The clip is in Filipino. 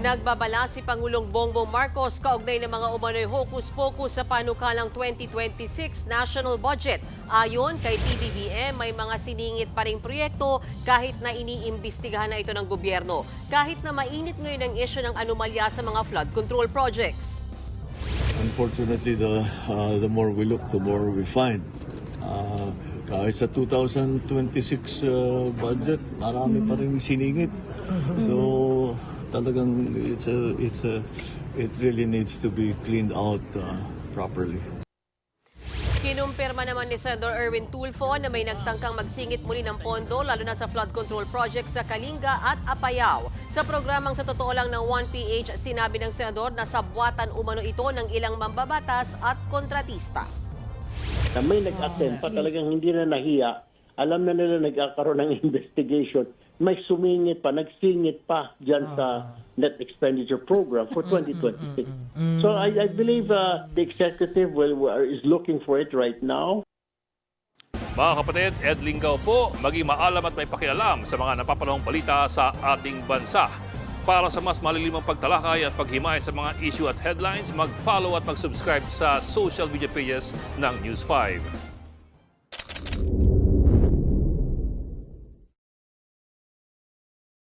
Nagbabala si Pangulong Bongbong Marcos kaugnay ng mga umano'y hokus-pokus sa panukalang 2026 national budget. Ayon kay PBBM, may mga siningit pa ring proyekto kahit na iniimbestigahan na ito ng gobyerno. Kahit na mainit ngayon ang issue ng anomalya sa mga flood control projects. Unfortunately, the more we look, the more we find. Kahit sa 2026 budget, marami pa rin siningit. So, talagang it really needs to be cleaned out properly. Kinumpirma naman ni Senator Erwin Tulfo na may nagtangkang magsingit muli ng pondo lalo na sa flood control projects sa Kalinga at Apayao. Sa programang Sa Totoo Lang ng 1PH, sinabi ng senador na sabwatan umano ito ng ilang mambabatas at kontratista. Na may nag-attend pa talagang hindi na nahiya. Alam na nila nagkakaroon ng investigation. May sumingit pa, nagsingit pa dyan sa net expenditure program for 2026. So I believe the executive is looking for it right now. Mga kapatid, Ed Lingaw po, maging maalam at may pakialam sa mga napapanahong balita sa ating bansa. Para sa mas malilimang pagtalakay at paghimay sa mga issue at headlines, mag-follow at mag-subscribe sa social media pages ng News 5.